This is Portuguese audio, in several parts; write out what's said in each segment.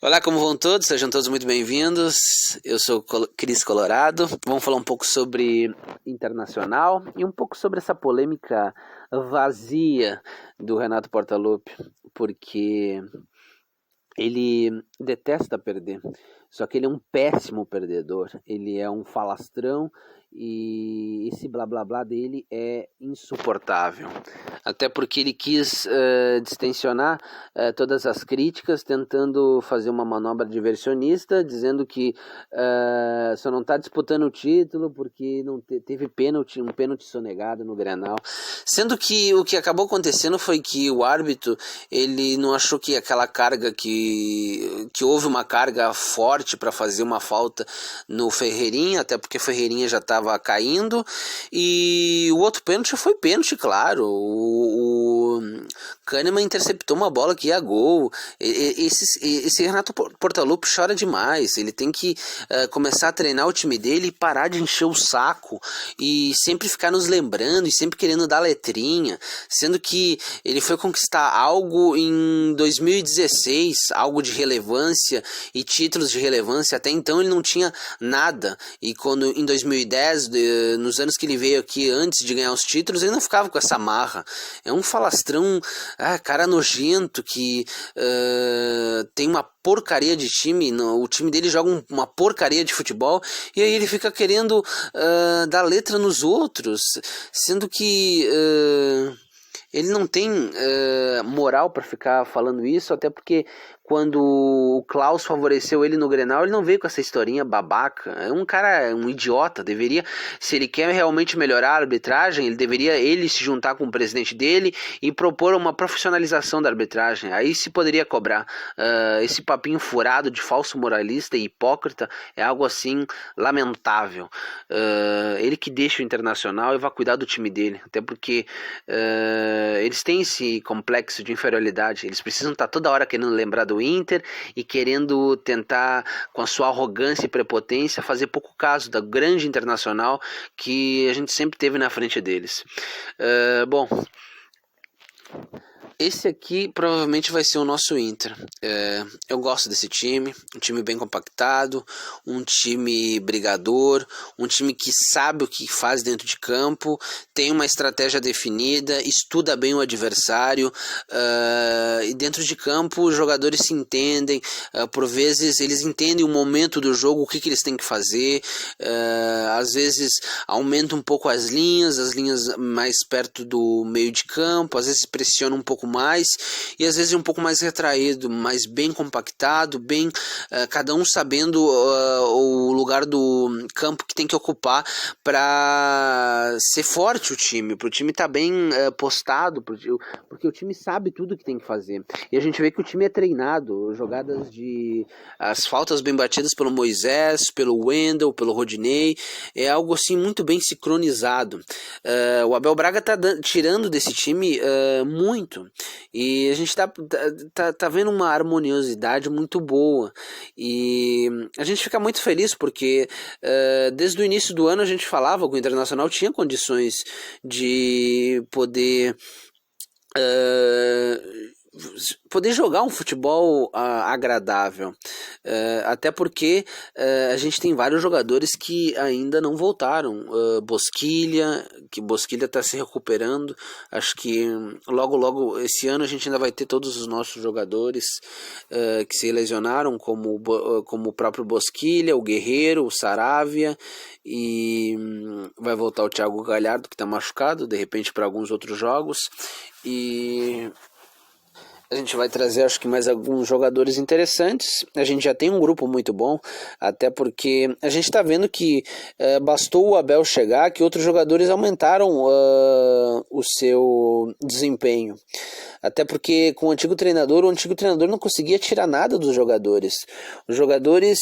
Olá, como vão todos? Sejam todos muito bem-vindos. Eu sou Cris Colorado. Vamos falar um pouco sobre Internacional e um pouco sobre essa polêmica vazia do Renato Portaluppi, porque ele detesta perder, só que ele é um péssimo perdedor, ele é um falastrão e esse blá blá blá dele é insuportável. Até porque ele quis distensionar todas as críticas, tentando fazer uma manobra diversionista, dizendo que só não está disputando o título porque não teve pênalti, um pênalti sonegado no Grenal. Sendo que o que acabou acontecendo foi que o árbitro ele não achou que aquela carga que houve uma carga forte para fazer uma falta no Ferreirinha, até porque Ferreirinha já estava caindo, e o outro pênalti foi pênalti, claro. O Kahneman interceptou uma bola que ia gol. Esse Renato Portaluppi chora demais. Ele tem que começar a treinar o time dele e parar de encher o saco e sempre ficar nos lembrando e sempre querendo dar letrinha, sendo que ele foi conquistar algo em 2016, algo de relevância e títulos de relevância. Até então ele não tinha nada, e quando em 2010, nos anos que ele veio aqui antes de ganhar os títulos, ele não ficava com essa marra. É um falastrão, cara nojento que tem uma porcaria de time, o time dele joga uma porcaria de futebol, e aí ele fica querendo dar letra nos outros, sendo que ele não tem moral para ficar falando isso, até porque quando o Klaus favoreceu ele no Grenal, ele não veio com essa historinha babaca. É um cara, um idiota. Deveria, se ele quer realmente melhorar a arbitragem, ele deveria se juntar com o presidente dele e propor uma profissionalização da arbitragem. Aí se poderia cobrar. Esse papinho furado de falso moralista e hipócrita é algo assim lamentável. Ele que deixa o Internacional e vai cuidar do time dele, até porque eles têm esse complexo de inferioridade. Eles precisam estar toda hora querendo lembrar do Inter e querendo tentar, com a sua arrogância e prepotência, fazer pouco caso da grande Internacional que a gente sempre teve na frente deles. Bom, esse aqui provavelmente vai ser o nosso Inter. Eu gosto desse time, um time bem compactado, um time brigador, um time que sabe o que faz dentro de campo, tem uma estratégia definida, estuda bem o adversário, e dentro de campo os jogadores se entendem, por vezes eles entendem o momento do jogo, o que eles têm que fazer, às vezes aumenta um pouco as linhas mais perto do meio de campo, às vezes pressiona um pouco mais, e às vezes um pouco mais retraído, mas bem compactado, bem cada um sabendo o lugar do campo que tem que ocupar para ser forte o time, para o time estar bem postado, porque o time sabe tudo que tem que fazer, e a gente vê que o time é treinado, jogadas as faltas bem batidas pelo Moisés, pelo Wendel, pelo Rodinei, é algo assim muito bem sincronizado. O Abel Braga está tirando desse time muito, e a gente tá vendo uma harmoniosidade muito boa, e a gente fica muito feliz porque desde o início do ano a gente falava que o Internacional tinha condições de poder jogar um futebol agradável, até porque a gente tem vários jogadores que ainda não voltaram. Bosquilha está se recuperando, acho que logo esse ano a gente ainda vai ter todos os nossos jogadores que se lesionaram, como o próprio Bosquilha, o Guerreiro, o Saravia, e vai voltar o Thiago Galhardo, que está machucado, de repente para alguns outros jogos, e a gente vai trazer, acho que, mais alguns jogadores interessantes. A gente já tem um grupo muito bom, até porque a gente está vendo que bastou o Abel chegar, que outros jogadores aumentaram o seu desempenho. Até porque com o antigo treinador não conseguia tirar nada dos jogadores. Os jogadores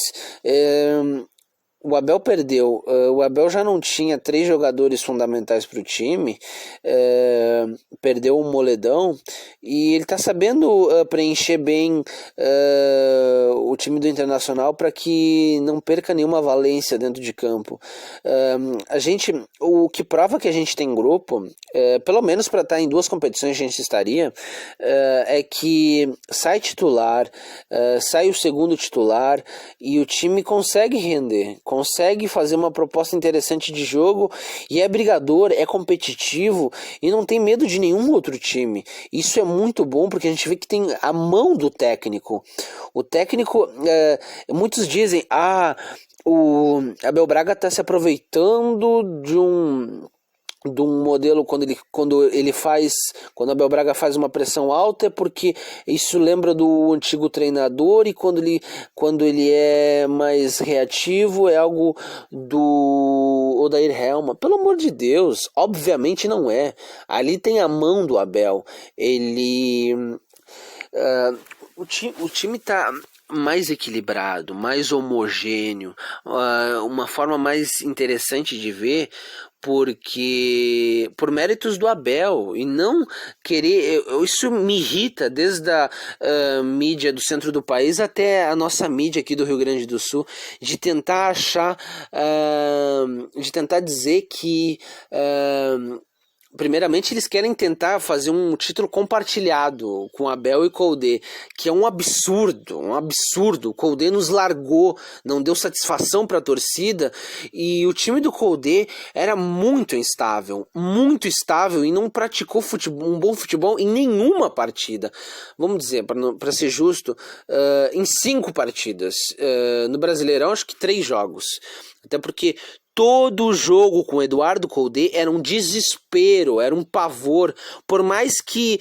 o Abel perdeu. O Abel já não tinha 3 jogadores fundamentais para o time, perdeu o Moledão, e ele está sabendo preencher bem o time do Internacional para que não perca nenhuma valência dentro de campo. O que prova que a gente tem grupo, pelo menos para estar em 2 competições a gente estaria, é que sai titular, sai o segundo titular e o time consegue render, consegue fazer uma proposta interessante de jogo e é brigador, é competitivo e não tem medo de nenhum outro time. Isso é muito bom porque a gente vê que tem a mão do técnico. O técnico, muitos dizem, o Abel Braga está se aproveitando de um modelo quando o Abel Braga faz uma pressão alta, é porque isso lembra do antigo treinador, e quando ele é mais reativo é algo do Odair Helma. Pelo amor de Deus, obviamente não é. Ali tem a mão do Abel. O time está mais equilibrado, mais homogêneo, uma forma mais interessante de ver, porque por méritos do Abel, e não querer, isso me irrita desde a mídia do centro do país até a nossa mídia aqui do Rio Grande do Sul, de tentar de tentar dizer que primeiramente, eles querem tentar fazer um título compartilhado com Abel e Koudé, que é um absurdo. O Koudé nos largou, não deu satisfação para a torcida, e o time do Koudé era muito instável e não praticou um bom futebol em nenhuma partida. Vamos dizer, para ser justo, em 5 partidas. No Brasileirão, acho que 3 jogos. Até porque todo jogo com Eduardo Koudé era um desespero, era um pavor. Por mais que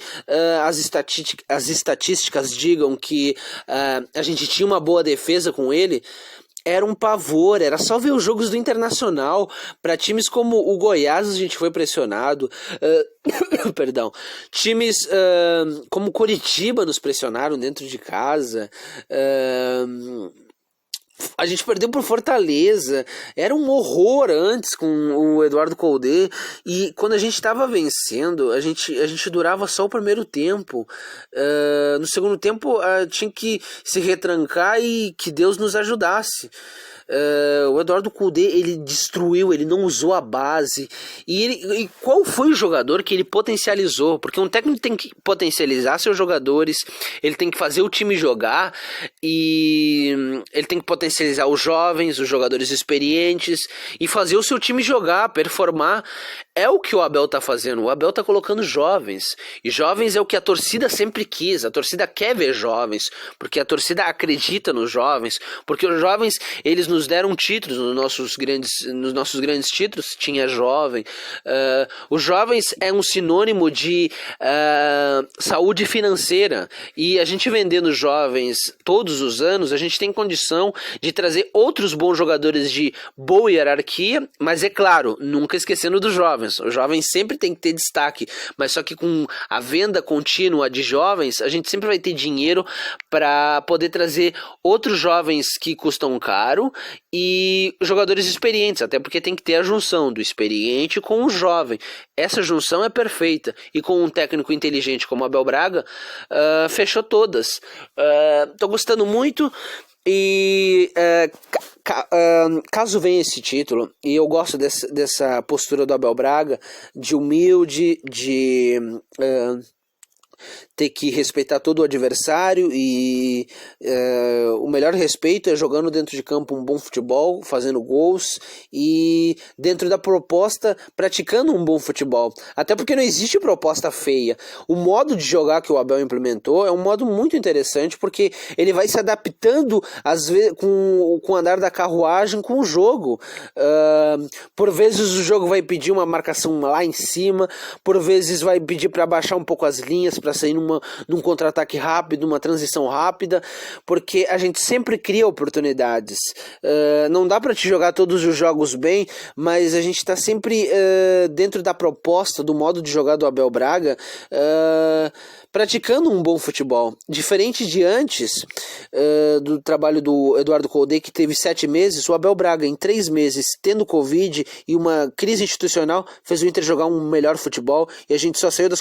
as estatísticas digam que a gente tinha uma boa defesa com ele, era um pavor, era só ver os jogos do Internacional. Para times como o Goiás a gente foi pressionado, perdão, times como Coritiba nos pressionaram dentro de casa, a gente perdeu por Fortaleza, era um horror antes com o Eduardo Koudé, e quando a gente estava vencendo, a gente durava só o primeiro tempo. No segundo tempo tinha que se retrancar e que Deus nos ajudasse. O Eduardo Koudé, ele destruiu, ele não usou a base, e qual foi o jogador que ele potencializou? Porque um técnico tem que potencializar seus jogadores, ele tem que fazer o time jogar, e ele tem que potencializar os jovens, os jogadores experientes, e fazer o seu time jogar, performar. É o que o Abel tá fazendo. O Abel tá colocando jovens, e jovens é o que a torcida sempre quis. A torcida quer ver jovens, porque a torcida acredita nos jovens, porque os jovens, eles nos deram títulos nos nossos grandes títulos, tinha jovem. Os jovens é um sinônimo de saúde financeira, e a gente vendendo jovens todos os anos, a gente tem condição de trazer outros bons jogadores de boa hierarquia, mas é claro, nunca esquecendo dos jovens. Os jovens sempre tem que ter destaque, mas só que com a venda contínua de jovens, a gente sempre vai ter dinheiro para poder trazer outros jovens que custam caro e jogadores experientes, até porque tem que ter a junção do experiente com o jovem. Essa junção é perfeita, e com um técnico inteligente como Abel Braga, fechou todas. Tô gostando muito. E caso venha esse título, e eu gosto dessa postura do Abel Braga, de humilde, de ter que respeitar todo o adversário, e o melhor respeito é jogando dentro de campo um bom futebol, fazendo gols, e dentro da proposta praticando um bom futebol, até porque não existe proposta feia. O modo de jogar que o Abel implementou é um modo muito interessante, porque ele vai se adaptando às vezes com o andar da carruagem com o jogo. Por vezes o jogo vai pedir uma marcação lá em cima, por vezes vai pedir para baixar um pouco as linhas, para sair num contra-ataque rápido, numa transição rápida, porque a gente sempre cria oportunidades. Não dá para te jogar todos os jogos bem, mas a gente está sempre dentro da proposta, do modo de jogar do Abel Braga, praticando um bom futebol. Diferente de antes, do trabalho do Eduardo Coudet, que teve 7 meses, o Abel Braga, em 3 meses, tendo Covid e uma crise institucional, fez o Inter jogar um melhor futebol, e a gente só saiu das